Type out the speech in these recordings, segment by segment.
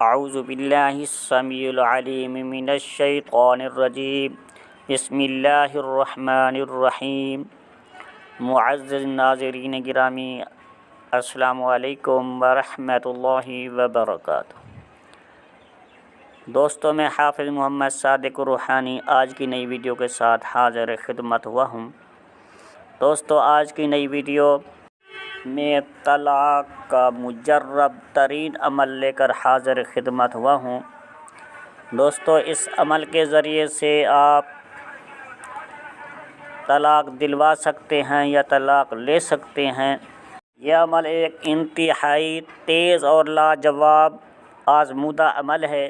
اعوذ باللہ السمیع العلیم من الشیطان الرجیم بسم اللہ الرحمن الرحیم۔ معزز ناظرین گرامی، السلام علیکم ورحمۃ اللہ وبرکاتہ۔ دوستوں، میں حافظ محمد صادق روحانی آج کی نئی ویڈیو کے ساتھ حاضر خدمت ہوا ہوں۔ دوستو، آج کی نئی ویڈیو میں طلاق کا مجرب ترین عمل لے کر حاضر خدمت ہوا ہوں۔ دوستو، اس عمل کے ذریعے سے آپ طلاق دلوا سکتے ہیں یا طلاق لے سکتے ہیں۔ یہ عمل ایک انتہائی تیز اور لاجواب آزمودہ عمل ہے۔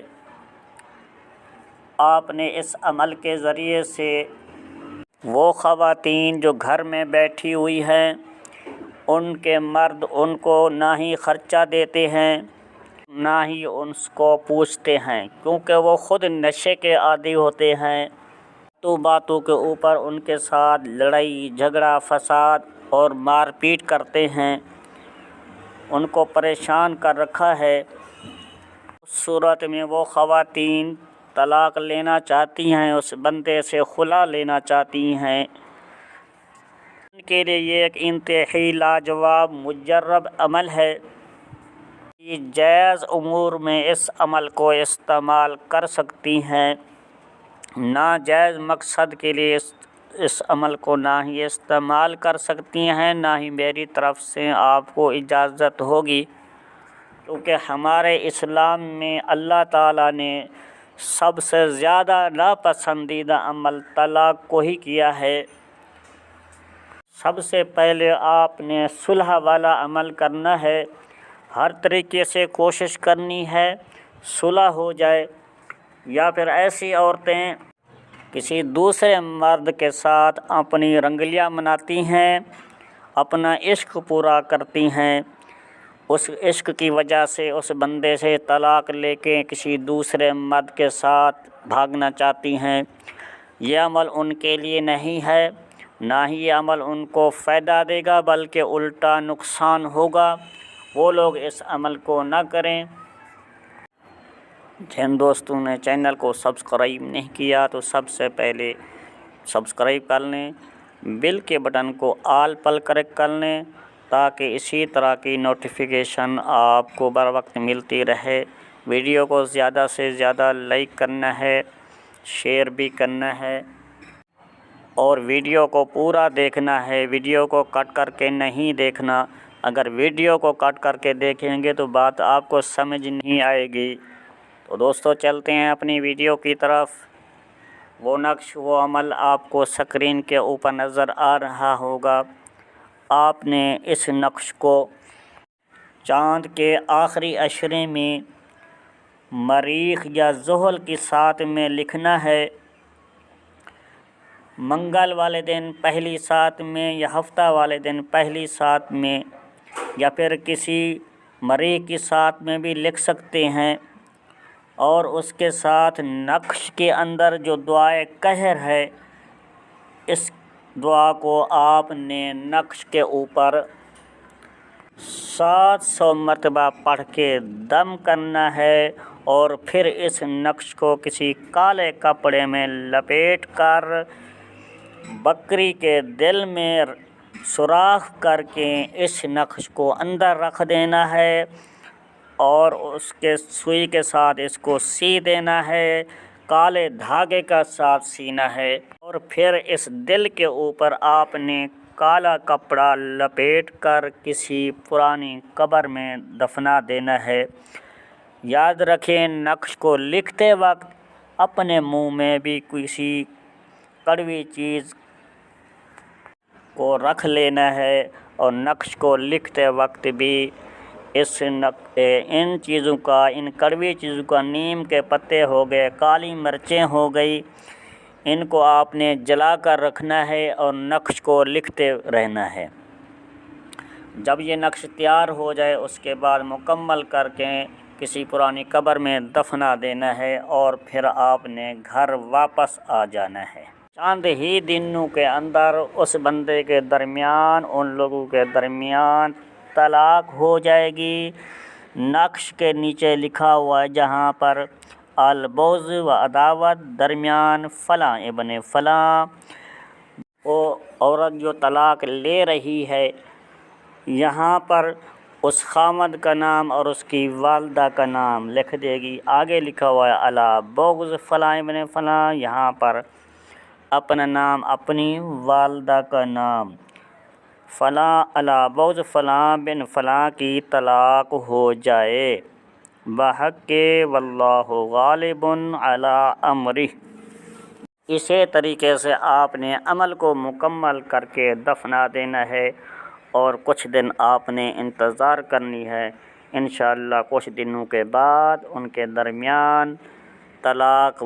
آپ نے اس عمل کے ذریعے سے وہ خواتین جو گھر میں بیٹھی ہوئی ہیں، ان کے مرد ان کو نہ ہی خرچہ دیتے ہیں، نہ ہی ان کو پوچھتے ہیں، کیونکہ وہ خود نشے کے عادی ہوتے ہیں۔ باتوں کے اوپر ان کے ساتھ لڑائی جھگڑا فساد اور مار پیٹ کرتے ہیں، ان کو پریشان کر رکھا ہے۔ اس صورت میں وہ خواتین طلاق لینا چاہتی ہیں، اس بندے سے خلا لینا چاہتی ہیں۔ ان کے لیے یہ ایک انتہائی لاجواب مجرب عمل ہے۔ جائز امور میں اس عمل کو استعمال کر سکتی ہیں، ناجائز مقصد کے لیے اس عمل کو نہ ہی استعمال کر سکتی ہیں، نہ ہی میری طرف سے آپ کو اجازت ہوگی، کیونکہ ہمارے اسلام میں اللہ تعالیٰ نے سب سے زیادہ ناپسندیدہ عمل طلاق کو ہی کیا ہے۔ سب سے پہلے آپ نے صلح والا عمل کرنا ہے، ہر طریقے سے کوشش کرنی ہے صلح ہو جائے، یا پھر ایسی عورتیں کسی دوسرے مرد کے ساتھ اپنی رنگلیاں مناتی ہیں، اپنا عشق پورا کرتی ہیں، اس عشق کی وجہ سے اس بندے سے طلاق لے کے کسی دوسرے مرد کے ساتھ بھاگنا چاہتی ہیں۔ یہ عمل ان کے لیے نہیں ہے، نہ ہی یہ عمل ان کو فائدہ دے گا بلکہ الٹا نقصان ہوگا۔ وہ لوگ اس عمل کو نہ کریں۔ جن دوستوں نے چینل کو سبسکرائب نہیں کیا تو سب سے پہلے سبسکرائب کر لیں، بیل کے بٹن کو آل پر کلک کر لیں تاکہ اسی طرح کی نوٹیفیکیشن آپ کو بر وقت ملتی رہے۔ ویڈیو کو زیادہ سے زیادہ لائک کرنا ہے، شیئر بھی کرنا ہے، اور ویڈیو کو پورا دیکھنا ہے، ویڈیو کو کٹ کر کے نہیں دیکھنا۔ اگر ویڈیو کو کٹ کر کے دیکھیں گے تو بات آپ کو سمجھ نہیں آئے گی۔ تو دوستو، چلتے ہیں اپنی ویڈیو کی طرف۔ وہ نقش وہ عمل آپ کو سکرین کے اوپر نظر آ رہا ہوگا۔ آپ نے اس نقش کو چاند کے آخری عشرے میں مریخ یا زحل کی ساتھ میں لکھنا ہے۔ منگل والے دن پہلی ساتھ میں یا ہفتہ والے دن پہلی ساتھ میں، یا پھر کسی مریخ کی ساتھ میں بھی لکھ سکتے ہیں، اور اس کے ساتھ نقش کے اندر جو دعائے قہر ہے، اس دعا کو آپ نے نقش کے اوپر 700 مرتبہ پڑھ کے دم کرنا ہے، اور پھر اس نقش کو کسی کالے کپڑے میں لپیٹ کر بکری کے دل میں سوراخ کر کے اس نقش کو اندر رکھ دینا ہے، اور اس کے سوئی کے ساتھ اس کو سی دینا ہے، کالے دھاگے کا ساتھ سینا ہے، اور پھر اس دل کے اوپر آپ نے کالا کپڑا لپیٹ کر کسی پرانی قبر میں دفنا دینا ہے۔ یاد رکھیں، نقش کو لکھتے وقت اپنے منہ میں بھی کسی کڑوی چیز کو رکھ لینا ہے، اور نقش کو لکھتے وقت بھی ان چیزوں کا، ان کڑوی چیزوں کا، نیم کے پتے ہو گئے، کالی مرچیں ہو گئی، ان کو آپ نے جلا کر رکھنا ہے اور نقش کو لکھتے رہنا ہے۔ جب یہ نقش تیار ہو جائے اس کے بعد مکمل کر کے کسی پرانی قبر میں دفنا دینا ہے، اور پھر آپ نے گھر واپس آ جانا ہے۔ چند ہی دنوں کے اندر اس بندے کے درمیان، ان لوگوں کے درمیان طلاق ہو جائے گی۔ نقش کے نیچے لکھا ہوا ہے جہاں پر البغض و عداوت درمیان فلاں ابن فلاں، وہ عورت جو طلاق لے رہی ہے یہاں پر اس خامد کا نام اور اس کی والدہ کا نام لکھ دے گی۔ آگے لکھا ہوا ہے علی بغض فلاں ابن فلاں، یہاں پر اپنا نام اپنی والدہ کا نام، فلاں علی بغض فلاں بن فلاں کی طلاق ہو جائے بحق کے واللہ غالب علی امرہ۔ اسی طریقے سے آپ نے عمل کو مکمل کر کے دفنا دینا ہے اور کچھ دن آپ نے انتظار کرنی ہے۔ انشاءاللہ کچھ دنوں کے بعد ان کے درمیان طلاق